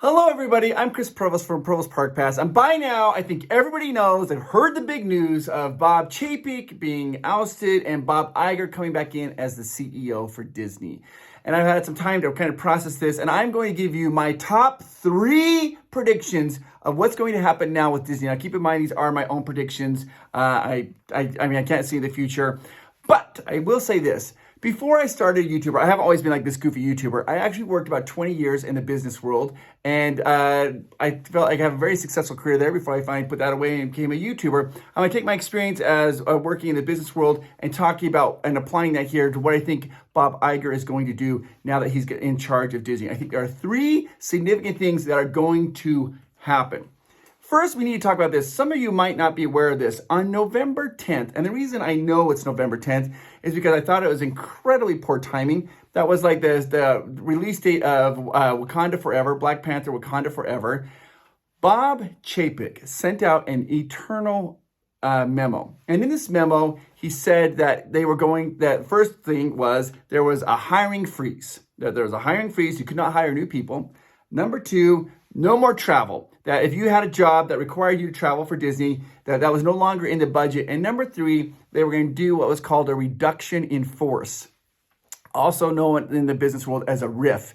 Hello, everybody. I'm Chris Provost from Provost Park Pass. And by now, I think everybody knows, they've heard the big news of Bob Chapek being ousted and Bob Iger coming back in as the CEO for Disney. And I've had some time to kind of process this, and I'm going to give you my top 3 predictions of what's going to happen now with Disney. Now, keep in mind, these are my own predictions. I can't see the future, but I will say this. Before I started YouTuber, I haven't always been like this goofy YouTuber. I actually worked about 20 years in the business world, and I felt like I have a very successful career there before I finally put that away and became a YouTuber. I'm going to take my experience as working in the business world and talking about and applying that here to what I think Bob Iger is going to do now that he's in charge of Disney. I think there are 3 significant things that are going to happen. First, we need to talk about this. Some of you might not be aware of this. On November 10th, and the reason I know it's November 10th is because I thought it was incredibly poor timing. That was like the release date of Wakanda Forever, Black Panther Wakanda Forever. Bob Chapek sent out an eternal memo. And in this memo, he said that that first thing was there was a hiring freeze. That there was a hiring freeze. You could not hire new people. Number 2, no more travel. That if you had a job that required you to travel for Disney, that was no longer in the budget. And number 3, they were going to do what was called a reduction in force, also known in the business world as a RIF.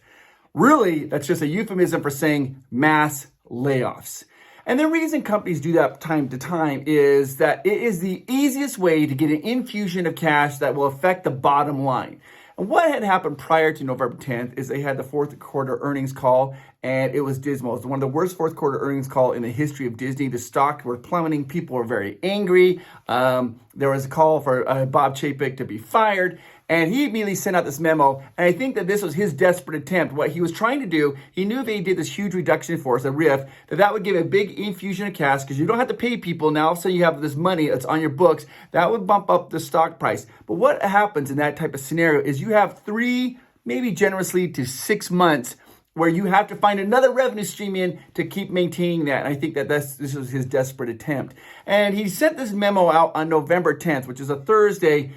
Really, that's just a euphemism for saying mass layoffs. And the reason companies do that time to time is that it is the easiest way to get an infusion of cash that will affect the bottom line. And what had happened prior to November 10th is they had the fourth quarter earnings call, and it was dismal. It was one of the worst fourth quarter earnings call in the history of Disney. The stock were plummeting. People were very angry. There was a call for Bob Chapek to be fired. And he immediately sent out this memo. And I think that this was his desperate attempt. What he was trying to do, he knew if he did this huge reduction in force, a RIF, that would give a big infusion of cash because you don't have to pay people now. So you have this money that's on your books. That would bump up the stock price. But what happens in that type of scenario is you have 3, maybe generously to 6 months where you have to find another revenue stream in to keep maintaining that. And I think that this was his desperate attempt. And he sent this memo out on November 10th, which is a Thursday.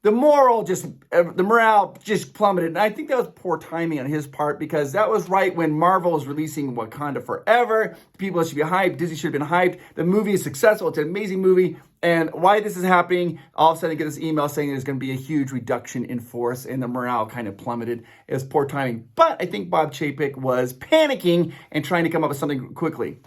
The morale just plummeted. And I think that was poor timing on his part because that was right when Marvel was releasing Wakanda Forever. People should be hyped. Disney should have been hyped. The movie is successful. It's an amazing movie. And why this is happening, all of a sudden I get this email saying there's going to be a huge reduction in force and the morale kind of plummeted. It was poor timing. But I think Bob Chapek was panicking and trying to come up with something quickly.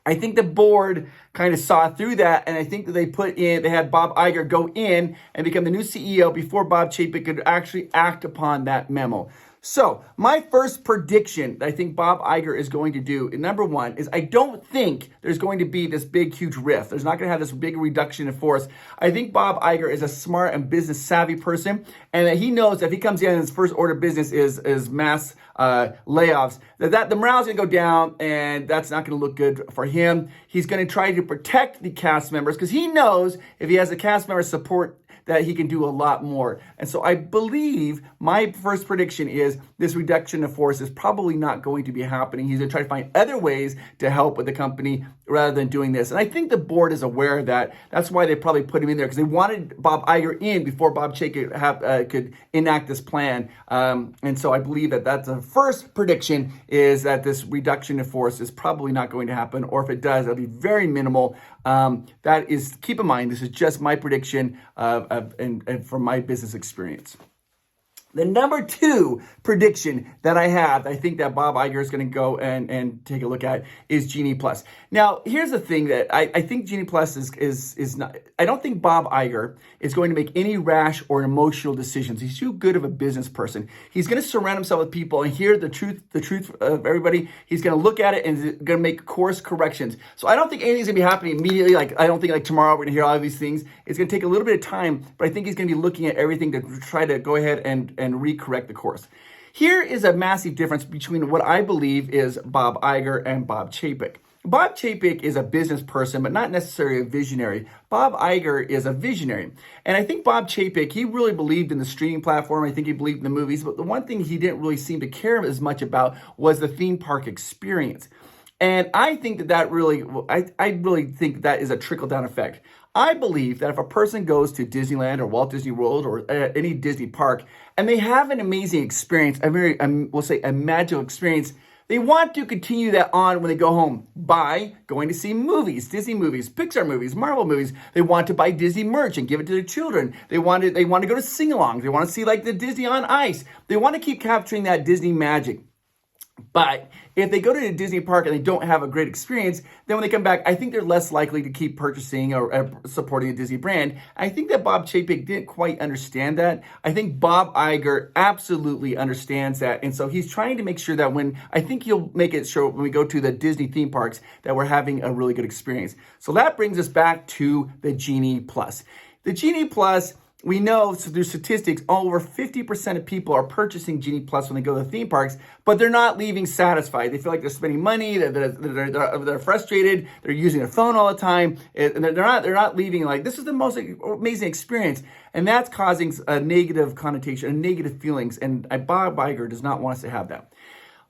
I think the board kind of saw through that, and I think that they had Bob Iger go in and become the new CEO before Bob Chapek could actually act upon that memo. So my first prediction that I think Bob Iger is going to do, number 1, is I don't think there's going to be this big, huge rift. There's not going to have this big reduction in force. I think Bob Iger is a smart and business savvy person, and that he knows that if he comes in and his first order of business is mass layoffs, that the morale's going to go down, and that's not going to look good for him. He's going to try to protect the cast members because he knows if he has the cast members support that he can do a lot more. And so I believe my first prediction is this reduction of force is probably not going to be happening. He's going to try to find other ways to help with the company rather than doing this. And I think the board is aware of that. That's why they probably put him in there because they wanted Bob Iger in before Bob Chapek could enact this plan. And so I believe that that's the first prediction is that this reduction of force is probably not going to happen. Or if it does, it'll be very minimal. That is, keep in mind, this is just my prediction and from my business experience. The number 2 prediction that I have, I think that Bob Iger is going to go and take a look at is Genie Plus. Now, here's the thing that I think Genie Plus is not, I don't think Bob Iger is going to make any rash or emotional decisions. He's too good of a business person. He's going to surround himself with people and hear the truth of everybody. He's going to look at it and he's going to make course corrections. So I don't think anything's going to be happening immediately. Like, I don't think like tomorrow we're going to hear all of these things. It's going to take a little bit of time, but I think he's going to be looking at everything to try to go ahead and recorrect the course. Here is a massive difference between what I believe is Bob Iger and Bob Chapek. Bob Chapek is a business person, but not necessarily a visionary. Bob Iger is a visionary. And I think Bob Chapek, he really believed in the streaming platform. I think he believed in the movies. But the one thing he didn't really seem to care as much about was the theme park experience. And I think that really, I really think that is a trickle-down effect. I believe that if a person goes to Disneyland or Walt Disney World or any Disney park and they have an amazing experience, we'll say a magical experience, They want to continue that on when they go home by going to see movies, Disney movies, Pixar movies, Marvel movies. They want to buy Disney merch and give it to their children. They want to go to sing-alongs. They want to see like the Disney on Ice. They want to keep capturing that Disney magic. But if they go to a Disney park and they don't have a great experience, then when they come back, I think they're less likely to keep purchasing or supporting a Disney brand. I think that Bob Chapek didn't quite understand that. I think Bob Iger absolutely understands that. And so he's trying to make sure that I think he'll make it sure when we go to the Disney theme parks that we're having a really good experience. So that brings us back to the Genie Plus. The Genie Plus, we know through statistics, over 50% of people are purchasing Genie Plus when they go to the theme parks, but they're not leaving satisfied. They feel like they're spending money, they're frustrated, they're using their phone all the time, and they're not leaving like, this is the most amazing experience. And that's causing a negative connotation and negative feelings, and Bob Iger does not want us to have that.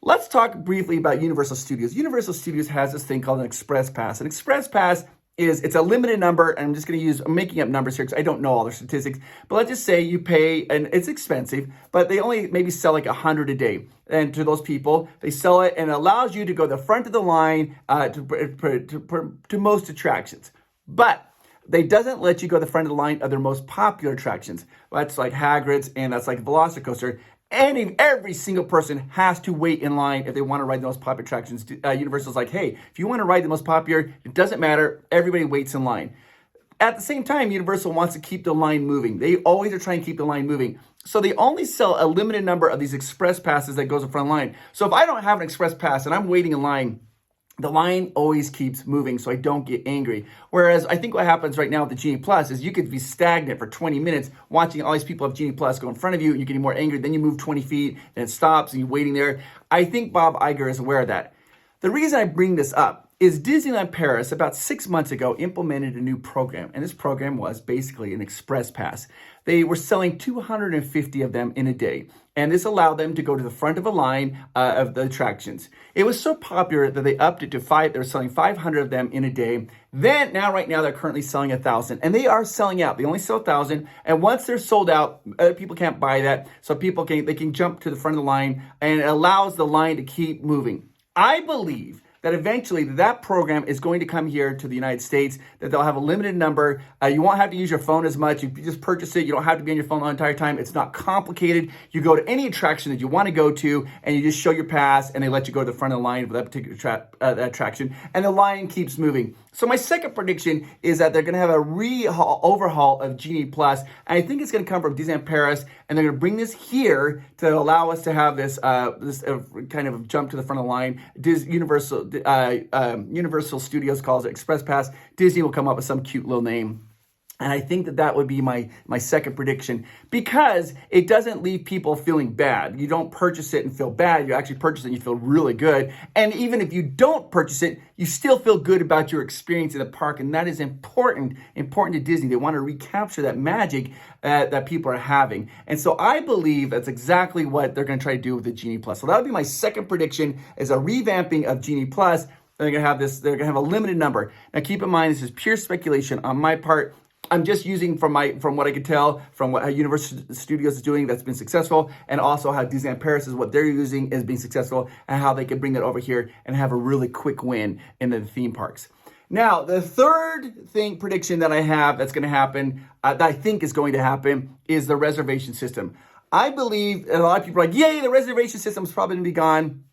Let's talk briefly about Universal Studios. Universal Studios has this thing called an Express Pass. An Express Pass it's a limited number, and I'm making up numbers here because I don't know all the statistics, but let's just say you pay, and it's expensive, but they only maybe sell like 100 a day. And to those people, they sell it, and it allows you to go to the front of the line to most attractions. But they doesn't let you go to the front of the line of their most popular attractions. That's like Hagrid's, and that's like Velocicoaster. Every single person has to wait in line if they want to ride the most popular attractions. Universal's like, hey, if you want to ride the most popular, it doesn't matter. Everybody waits in line. At the same time, Universal wants to keep the line moving. They always are trying to keep the line moving. So they only sell a limited number of these express passes that goes in front of the line. So if I don't have an express pass and I'm waiting in line, the line always keeps moving, so I don't get angry. Whereas I think what happens right now with the Genie Plus is you could be stagnant for 20 minutes watching all these people have Genie Plus go in front of you, and you're getting more angry. Then you move 20 feet, and it stops, and you're waiting there. I think Bob Iger is aware of that. The reason I bring this up is Disneyland Paris, about 6 months ago, implemented a new program, and this program was basically an express pass. They were selling 250 of them in a day, and this allowed them to go to the front of a line of the attractions. It was so popular that they upped it to 5. They were selling 500 of them in a day. Right now, they're currently selling 1,000, and they are selling out. They only sell 1,000, and once they're sold out, other people can't buy that, so they can jump to the front of the line, and it allows the line to keep moving. I believe that eventually that program is going to come here to the United States, that they'll have a limited number. You won't have to use your phone as much. You just purchase it. You don't have to be on your phone the entire time. It's not complicated. You go to any attraction that you want to go to, and you just show your pass, and they let you go to the front of the line for that particular attraction, and the line keeps moving. So my second prediction is that they're going to have a overhaul of Genie Plus, and I think it's going to come from Disneyland Paris, and they're going to bring this here to allow us to have this kind of jump to the front of the line. Universal Studios calls it Express Pass. Disney will come up with some cute little name. And I think that would be my second prediction, because it doesn't leave people feeling bad. You don't purchase it and feel bad. You actually purchase it and you feel really good. And even if you don't purchase it, you still feel good about your experience in the park. And that is important to Disney. They want to recapture that magic that people are having. And so I believe that's exactly what they're going to try to do with the Genie Plus. So that would be my second prediction, is a revamping of Genie Plus. They're going to have this. They're going to have a limited number. Now, keep in mind, this is pure speculation on my part. I'm just using from what I could tell from what Universal Studios is doing that's been successful, and also how Disneyland Paris is what they're using is being successful, and how they can bring that over here and have a really quick win in the theme parks. Now, the third prediction that I have that's going to happen, that I think is going to happen, is the reservation system. I believe a lot of people are like, yay, the reservation system is probably going to be gone.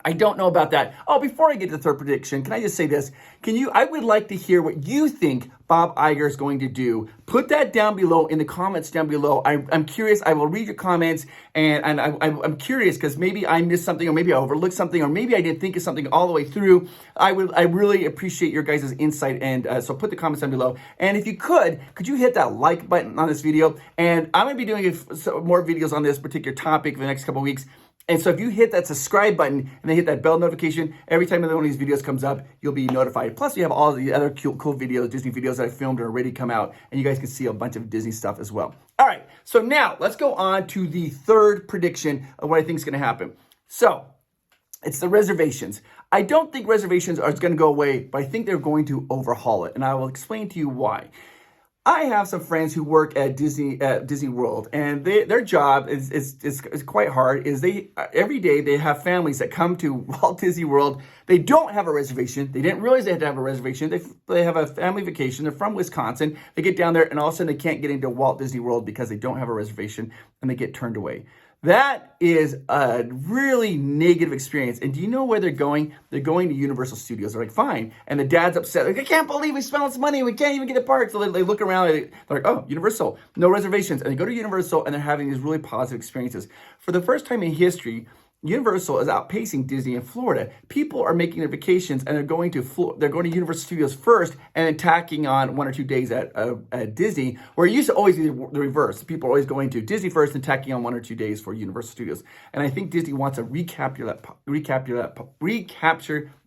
I don't know about that. Oh, before I get to the third prediction, can I just say this? I would like to hear what you think Bob Iger is going to do. Put that down below in the comments down below. I'm curious. I will read your comments, and I'm curious because maybe I missed something, or maybe I overlooked something, or maybe I didn't think of something all the way through. I really appreciate your guys' insight, and so put the comments down below. And if you could you hit that like button on this video? And I'm going to be doing more videos on this particular topic for the next couple of weeks. And so if you hit that subscribe button and then hit that bell notification, every time one of these videos comes up, you'll be notified. Plus, we have all the other cool videos, Disney videos that I filmed are already come out, and you guys can see a bunch of Disney stuff as well. All right, so now let's go on to the third prediction of what I think is going to happen. So it's the reservations. I don't think reservations are going to go away, but I think they're going to overhaul it, and I will explain to you why. I have some friends who work at Disney World, and their job is quite hard. Is they every day they have families that come to Walt Disney World. They don't have a reservation. They didn't realize they had to have a reservation. They have a family vacation. They're from Wisconsin. They get down there, and all of a sudden they can't get into Walt Disney World because they don't have a reservation, and they get turned away. That is a really negative experience. And do you know where they're going? They're going to Universal Studios. They're like, fine. And the dad's upset. Like, I can't believe we spent all this money. We can't even get a park. So they look around. They're like, oh, Universal, no reservations. And they go to Universal, and they're having these really positive experiences. For the first time in history, Universal is outpacing Disney in Florida. People are making their vacations, and they're going to Universal Studios first, and then tacking on 1 or 2 days at Disney, where it used to always be the reverse. People are always going to Disney first and tacking on 1 or 2 days for Universal Studios. And I think Disney wants to recapture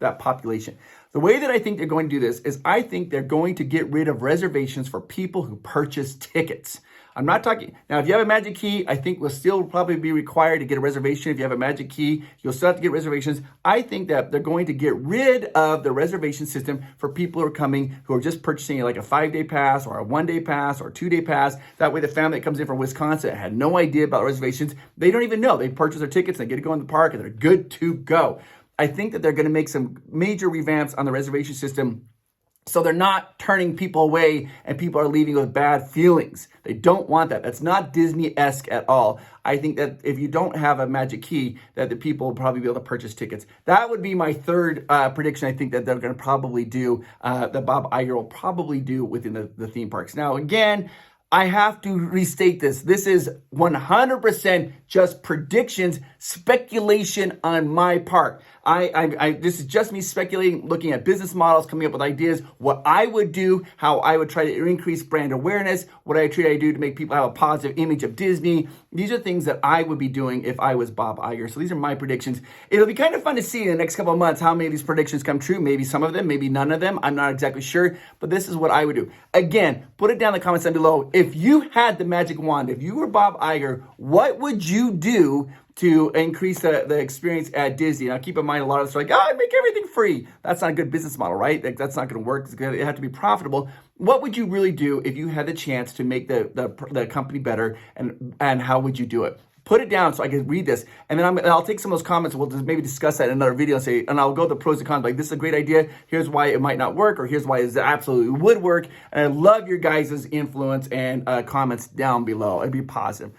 that population. The way that I think they're going to do this is I think they're going to get rid of reservations for people who purchase tickets. I'm not talking, now if you have a magic key, I think will still probably be required to get a reservation. If you have a magic key, you'll still have to get reservations. I think that they're going to get rid of the reservation system for people who are coming, who are just purchasing like a 5-day pass or a 1-day pass or a 2-day pass. That way the family that comes in from Wisconsin had no idea about reservations. They don't even know. They purchase their tickets, they get to go in the park, and they're good to go. I think that they're going to make some major revamps on the reservation system, so they're not turning people away and people are leaving with bad feelings. They don't want that. That's not Disney-esque at all. I think that if you don't have a magic key, that the people will probably be able to purchase tickets. That would be my third prediction I think that they're going to probably do, that Bob Iger will probably do within the theme parks. Now, again, I have to restate this. This is 100% just predictions, speculation on my part. This is just me speculating, looking at business models, coming up with ideas, what I would do, how I would try to increase brand awareness, what I try to do to make people have a positive image of Disney. These are things that I would be doing if I was Bob Iger. So these are my predictions. It'll be kind of fun to see in the next couple of months how many of these predictions come true. Maybe some of them, maybe none of them. I'm not exactly sure, but this is what I would do. Again, put it down in the comments down below. If you had the magic wand, if you were Bob Iger, what would you do to increase the experience at Disney? Now, keep in mind, a lot of us are like, oh, I'd make everything free. That's not a good business model, right? That's not going to work. It have to be profitable. What would you really do if you had the chance to make the company better, and how would you do it? Put it down so I can read this, and then I'll take some of those comments, and we'll just maybe discuss that in another video and I'll go the pros and cons, like this is a great idea, here's why it might not work, or here's why it absolutely would work. And I love your guys' influence and comments down below. It'd be positive.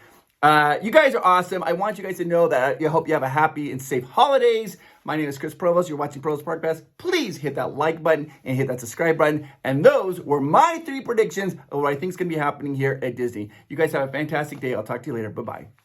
You guys are awesome. I want you guys to know that I hope you have a happy and safe holidays. My name is Chris Provost. You're watching Provost Park Pass. Please hit that like button and hit that subscribe button. And those were my 3 predictions of what I think is going to be happening here at Disney. You guys have a fantastic day. I'll talk to you later. Bye-bye.